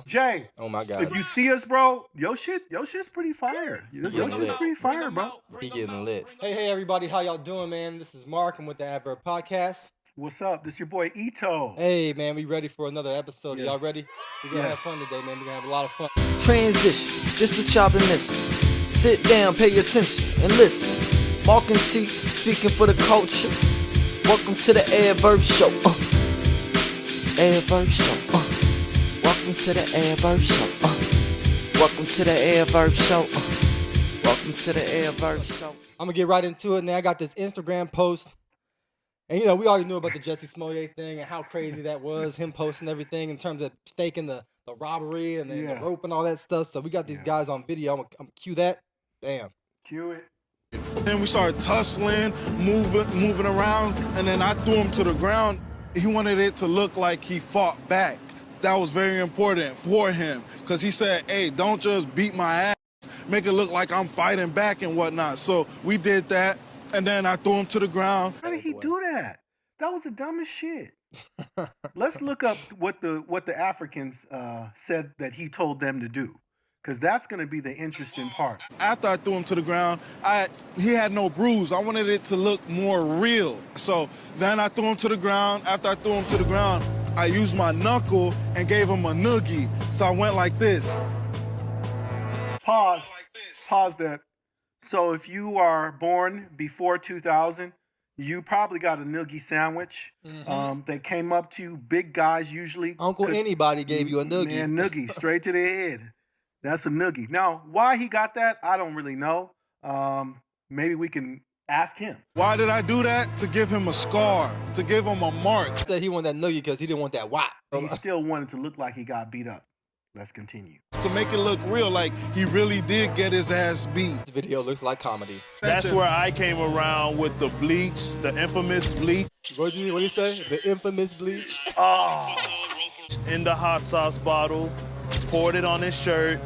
Jay. Oh my God. If you see us, bro, your shit's pretty fire. Your shit's pretty fire, bro. He getting lit. Hey, everybody. How y'all doing, man? This is Mark. I'm with the Adverb Podcast. What's up? This your boy Ito. Hey, man. We ready for another episode. Yes. Y'all ready? We're going to have fun today, man. We're going to have a lot of fun. Transition, this what y'all been missing. Sit down, pay attention, and listen. Mark and T, speaking for the culture. Welcome to the Adverb Show. Adverb Show. Welcome to the Adverb Show. Welcome to the Adverb Show. Welcome to the Adverb Show. I'm going to get right into it. Now, I got this Instagram post. And, you know, we already knew about the Jussie Smollett thing and how crazy that was, him posting everything in terms of faking the robbery and the rope and all that stuff. So we got these guys on video. I'm going to cue that. Bam. Cue it. Then we started tussling, moving around, and then I threw him to the ground. He wanted it to look like he fought back. That was very important for him because he said, hey, don't just beat my ass, make it look like I'm fighting back and whatnot. So we did that, and then I threw him to the ground. How did he do that? That was the dumbest shit. Let's look up what the Africans said that he told them to do. Because that's going to be the interesting part. After I threw him to the ground, he had no bruise. I wanted it to look more real. So then I threw him to the ground. After I threw him to the ground, I used my knuckle and gave him a noogie. So I went like this. Pause that. So if you are born before 2000, you probably got a noogie sandwich. They came up to you, big guys usually. Uncle Anybody gave you a noogie. Man, noogie, straight to the head. That's a noogie. Now, why he got that, I don't really know. Maybe we can ask him. Why did I do that? To give him a scar, to give him a mark. He said he wanted that noogie because he didn't want that whop. He still wanted to look like he got beat up. Let's continue. To make it look real, like he really did get his ass beat. This video looks like comedy. That's where I came around with the bleach, the infamous bleach. What did he say? The infamous bleach? Oh. In the hot sauce bottle, poured it on his shirt.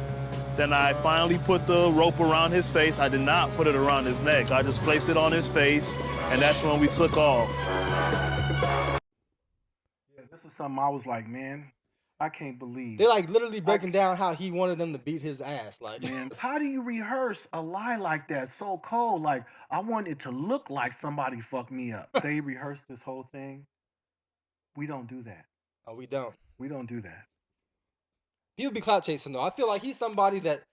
Then I finally put the rope around his face. I did not put it around his neck. I just placed it on his face, and that's when we took off. Yeah, this is something I was like, man, I can't believe. They're like literally breaking down how he wanted them to beat his ass. Like, man, how do you rehearse a lie like that so cold? Like, I want it to look like somebody fucked me up. They rehearsed this whole thing. We don't do that. Oh, we don't. We don't do that. He would be clout chasing though. I feel like he's somebody that,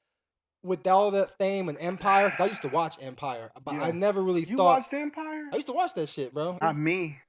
with all that fame and Empire, 'cause I used to watch Empire, but I never really You thought. watched Empire? I used to watch that shit, bro. Not me.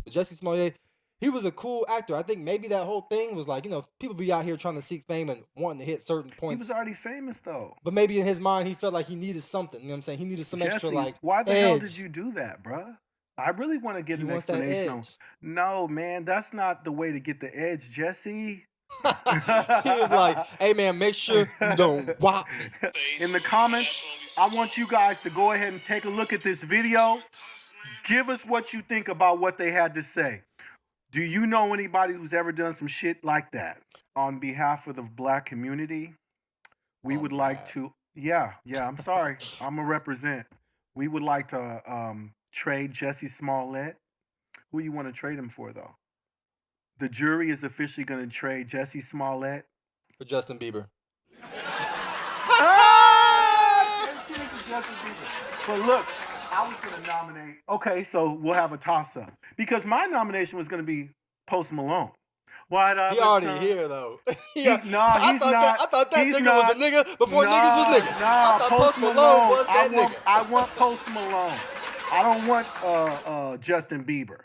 But Jussie Smollett, he was a cool actor. I think maybe that whole thing was like, you know, people be out here trying to seek fame and wanting to hit certain He points. was already famous though. But maybe in his mind, he felt like he needed something. You know what I'm saying? He needed some extra, Jesse, like, why the edge. hell did you do that, bruh? I really want to get an explanation on. No, man, that's not the way to get the edge, Jesse. He was like, hey man, make sure you don't whop me. In the comments, I want you guys to go ahead and take a look at this video. Give us what you think about what they had to say. Do you know anybody who's ever done some shit like that? On behalf of the black community, we would like to, I'm sorry, I'm going to represent. We would like to trade Jussie Smollett. Who you want to trade him for, though? The jury is officially going to trade Jussie Smollett For Justin Bieber. Cheers to Justin Bieber. But look, I was going to nominate. Okay, so we'll have a toss-up. Because my nomination was going to be Post Malone. He already here, though. He's not. I thought that nigga was a nigga before niggas was niggas. Nah, I thought Post Malone was that nigga. I want Post Malone. I don't want Justin Bieber.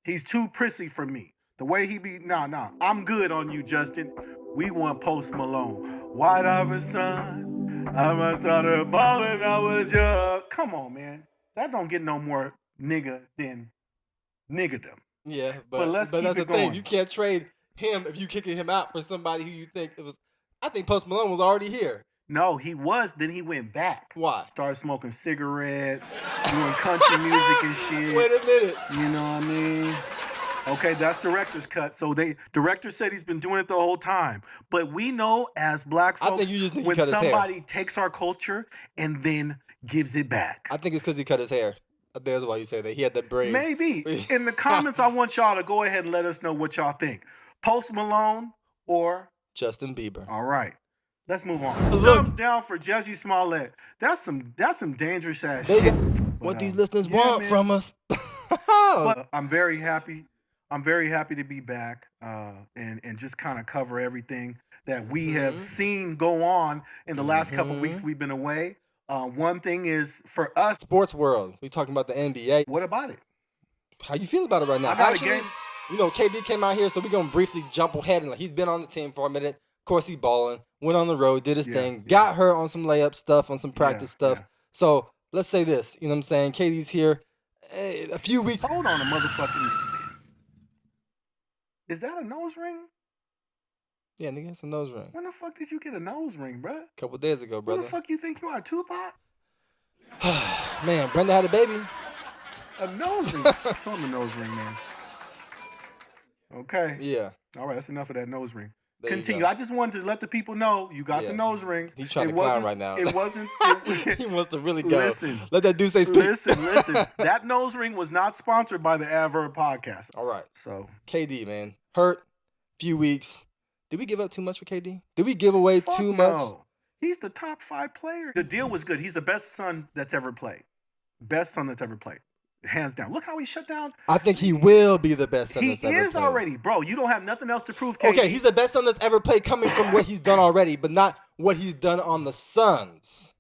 He's too prissy for me. The way he be, nah. I'm good on you, Justin. We want Post Malone. White Ivory son, I must started balling. I was young. Come on, man. That don't get no more nigga than niggerdom. Yeah, But let's keep that's it the thing. going. You can't trade him if you kicking him out for somebody who you think it was. I think Post Malone was already here. No, he was. Then he went back. Why? Started smoking cigarettes, doing country music and shit. Wait a minute. You know what I mean? Okay, that's director's cut. So director said he's been doing it the whole time. But we know as black I folks, think you just think he when cut his hair. somebody takes our culture and then gives it back. I think it's because he cut his hair. I think that's why you say that. He had that braid. Maybe. In the comments, I want y'all to go ahead and let us know what y'all think. Post Malone or Justin Bieber. all right. Let's move on. Look. Thumbs down for Jussie Smollett. That's some dangerous ass They shit. got what these listeners yeah, want man. from us. But I'm very happy. I'm very happy to be back and just kind of cover everything that we have seen go on in the last couple weeks we've been away. One thing is for us. Sports world. We talking about the NBA. What about it? How you feel about it right now? I got Actually, a game. you know, KD came out here, so we're gonna briefly jump ahead and he's been on the team for a minute. Of course, he balling. Went on the road, did his thing, got hurt on some layup stuff, on some practice stuff. Yeah. So let's say this. You know what I'm saying? KD's here. A few weeks. Hold on a motherfucking. Is that a nose ring? Yeah, nigga, some nose ring. When the fuck did you get a nose ring, bruh? A couple days ago, Who brother. the fuck you think you are, Tupac? Man, Brenda had a baby. A nose ring. Show him the nose ring, man. Okay. Yeah. All right, that's enough of that nose ring. There you Continue. go. I just wanted to let the people know you got the nose ring. He's trying It to clown wasn't- right now. It wasn't. He wants to really go. Listen. Let that dude say speak. Listen. That nose ring was not sponsored by the Adverb Podcast. All right. So KD, man. Hurt. Few weeks. Did we give up too much for KD? Did we give away fuck too much? no. He's the top 5 player. The deal was good. He's the best son that's ever played. Best son that's ever played. Hands down. Look how he shut down. I think he will be the best son He that's ever is played. already, bro. You don't have nothing else to prove, KD. Okay, he's the best son that's ever played coming from what he's done already, but not what he's done on the Suns.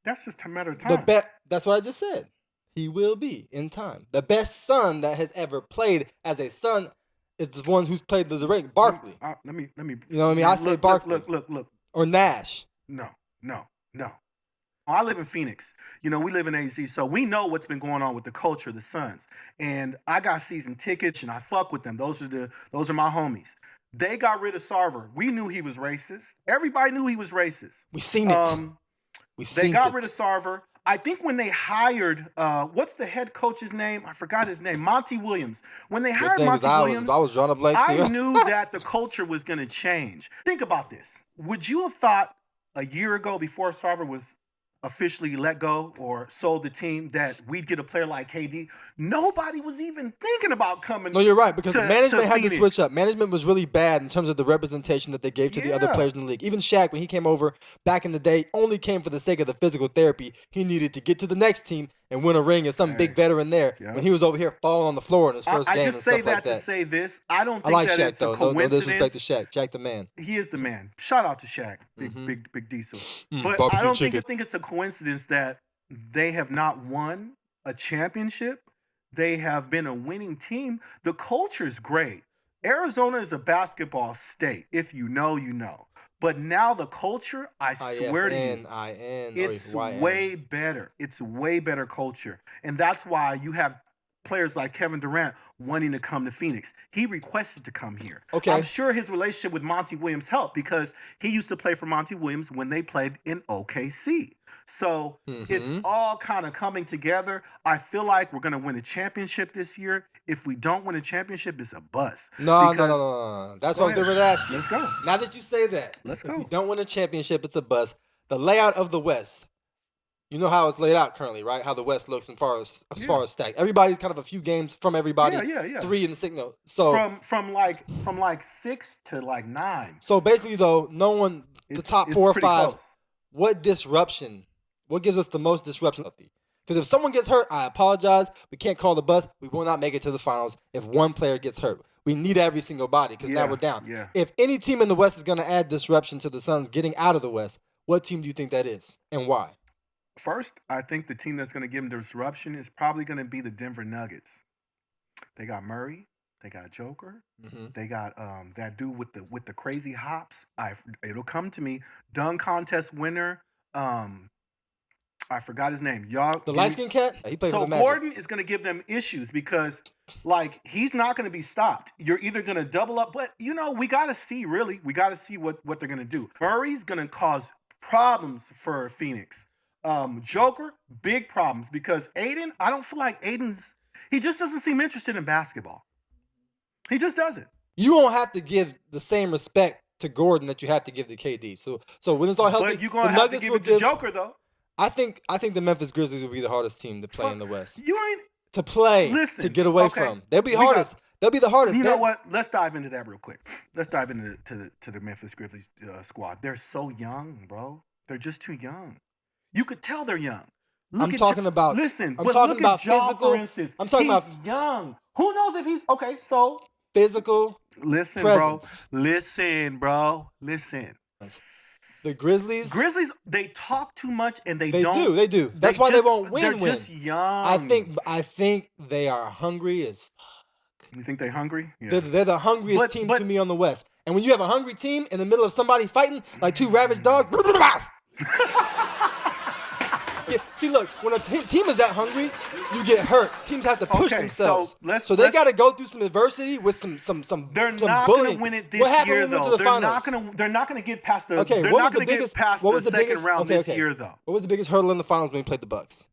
That's just a matter of time. That's what I just said. He will be in time. The best son that has ever played as a son is the one who's played the direct Barkley. Let me. You know what I mean? I say Barkley. Look. Or Nash. No. I live in Phoenix. You know, we live in AZ, so we know what's been going on with the culture of the Suns. And I got season tickets, and I fuck with them. Those are my homies. They got rid of Sarver. We knew he was racist. Everybody knew he was racist. We seen it. They got rid of Sarver. I think when they hired, what's the head coach's name? I forgot his name. Monty Williams. When they hired Monty Williams, I was drawing a blank too. I knew that the culture was going to change. Think about this. Would you have thought a year ago, before Sarver was officially let go or sold the team, that we'd get a player like KD? Nobody was even thinking about coming. No, you're right, because to, the management to had to Phoenix. switch up. Management was really bad in terms of the representation that they gave to the other Yeah. players in the league. Even Shaq, when he came over back in the day, only came for the sake of the physical therapy. He needed to get to the next team and win a ring and some big veteran there. Yeah. When he was over here falling on the floor in his first I game just and say stuff that like to that. say this. I don't I think like that Shaq it's a though. No coincidence. disrespect to Shaq. Shaq the man. He is the man. Shout out to Shaq, big diesel. But barbecue I don't chicken. think it's a coincidence that they have not won a championship. They have been a winning team. The culture is great. Arizona is a basketball state. If you know, you know. But now the culture, I swear to you, it's way better. It's way better culture. And that's why you have players like Kevin Durant wanting to come to Phoenix. He requested to come here. Okay. I'm sure his relationship with Monty Williams helped because he used to play for Monty Williams when they played in OKC. So it's all kind of coming together. I feel like we're going to win a championship this year. If we don't win a championship, it's a bust. No. Because- That's Go what I was ahead. going to ask you. Let's go. Now that you say that, Let's if go. we don't win a championship, it's a bust. The layout of the West. You know how it's laid out currently, right? How the West looks as far as stacked. Everybody's kind of a few games from everybody. Yeah. 3 in the stick. No. So From like 6 to like 9. So basically, though, no one, the top 4 or pretty 5. close. What disruption? What gives us the most disruption? Because if someone gets hurt, I apologize. We can't call the bus. We will not make it to the finals if one player gets hurt. We need every single body because now we're down. Yeah. If any team in the West is going to add disruption to the Suns getting out of the West, what team do you think that is and why? First, I think the team that's going to give them disruption is probably going to be the Denver Nuggets. They got Murray. They got Joker. They got that dude with the crazy hops. It'll come to me. Dunk contest winner. I forgot his name. Y'all. The light skinned cat? He played for So the Magic. Gordon is going to give them issues because, like, he's not going to be stopped. You're either going to double up, but we got to see. Really, we got to see what they're going to do. Murray's going to cause problems for Phoenix. Joker, big problems because Aiden. I don't feel like he just doesn't seem interested in basketball. He just doesn't. You won't have to give the same respect to Gordon that you have to give to KD. So when it's all healthy, But you're going the to have to Nuggets give will it to Joker, though. I think the Memphis Grizzlies will be the hardest team to play in the West. You ain't. To play, Listen, to get away okay, from. They'll be we hardest. They'll be the hardest. You know what? Let's dive into that real quick. Let's dive into the Memphis Grizzlies squad. They're so young, bro. They're just too young. You could tell they're young. I'm talking about. Listen, I'm but talking look about at Ja, physical. for instance. I'm talking he's about young. Who knows if he's okay? So physical. listen, presence. bro. Listen, bro. Listen. The Grizzlies. They talk too much and they They don't. do. That's why they won't win. They're just young. I think they are hungry as. You think they're hungry? Yeah. They're the hungriest team to me on the West. And when you have a hungry team in the middle of somebody fighting like two ravaged dogs. Yeah, see, look, when a team is that hungry, you get hurt. Teams have to push themselves. So they got to go through some adversity with some They're some not bullying. going to win it this What happened year, when we went though. to the finals? They're not going to get past the. Okay, they're what not was the going to biggest? get past What the was the second biggest round this year, though. What was the biggest hurdle in the finals when we played the Bucks?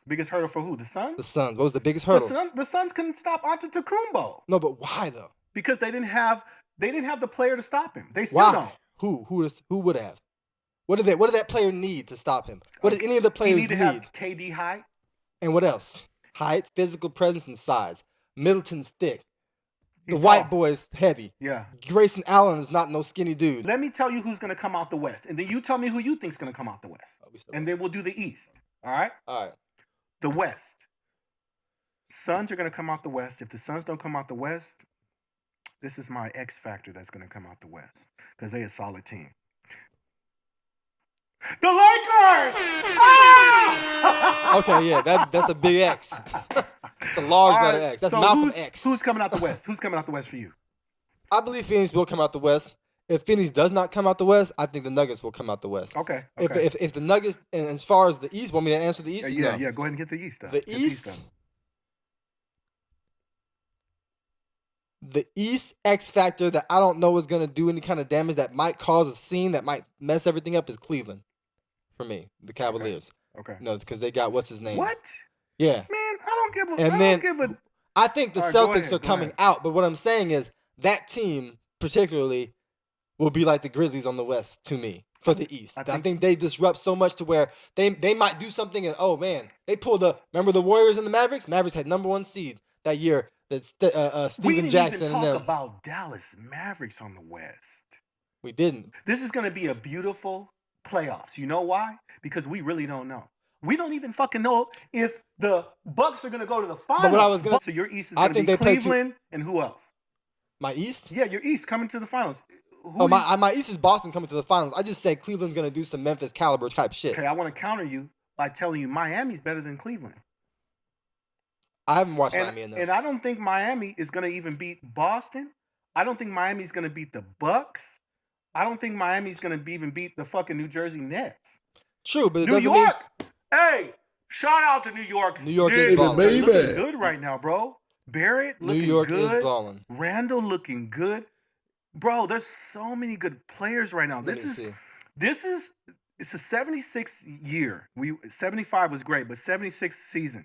Biggest hurdle for who? The Suns. The Suns. What was the biggest hurdle? The Suns couldn't stop Antetokounmpo. No, but why though? Because they didn't have the player to stop him. They still Why? don't. Who would have? What did that player need to stop him? What did any of the players He need to have KD height. And what else? Height, physical presence, and size. Middleton's thick. He's the white tall. boy's heavy. Yeah. Grayson Allen is not no skinny dude. Let me tell you who's going to come out the West, and then you tell me who you think's going to come out the West, and then we'll do the East. All right. All right. The West. Suns are going to come out the West. If the Suns don't come out the West, this is my X factor that's going to come out the West because they're a solid team. The Lakers! Ah! Okay, yeah, that's a big X. It's a large letter X. That's Malcolm X. Who's coming out the West? Who's coming out the West for you? I believe Phoenix will come out the West. If Phoenix does not come out the West, I think the Nuggets will come out the West. Okay. If the Nuggets, and as far as the East, want me to answer the East? Yeah. Go ahead and get the East. The East X factor that I don't know is going to do any kind of damage that might cause a scene that might mess everything up is Cleveland. For me, the Cavaliers. Okay. No, because they got what's his name? What? Yeah. Man, I don't give a. I think the Celtics are coming out, but what I'm saying is that team particularly will be like the Grizzlies on the West to me for the East. I think they disrupt so much to where they might do something and they pulled remember the Warriors and the Mavericks? Mavericks had #1 seed that year. That Steven Jackson even and them. talk about Dallas Mavericks on the West. We didn't. This is going to be a beautiful playoffs. You know why? Because we really don't know. We don't even fucking know if the Bucks are going to go to the finals. But what I was gonna, so your East is going to be Cleveland and who else? My East? Yeah, your East coming to the finals. My East is Boston coming to the finals. I just said Cleveland's going to do some Memphis caliber type shit. Okay, I want to counter you by telling you Miami's better than Cleveland. I haven't watched Miami enough. And I don't think Miami is going to even beat Boston. I don't think Miami's going to beat the Bucks. I don't think Miami's going to even beat the fucking New Jersey Nets. True, but it New doesn't York. Hey, shout out to New York. New York is balling. They're looking good right now, bro. Barrett looking good. New York is balling. Randall looking good. Bro, there's so many good players right now. It's a 76 year. 75 was great, but 76 season.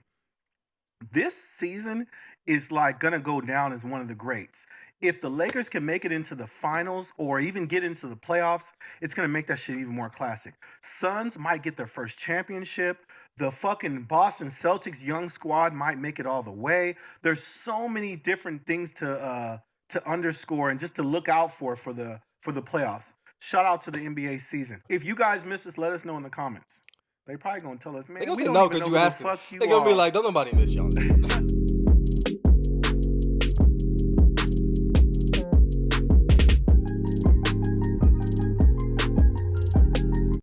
This season is like gonna go down as one of the greats. If the Lakers can make it into the finals or even get into the playoffs, it's gonna make that shit even more classic. Suns might get their first championship. The fucking Boston Celtics young squad might make it all the way. There's so many different things to underscore and just to look out for the playoffs. Shout out to the NBA season. If you guys miss us, let us know in the comments. They probably gonna tell us, man. They gonna we say don't no even because know you who asked the fuck you They're gonna be are. like, don't nobody miss y'all.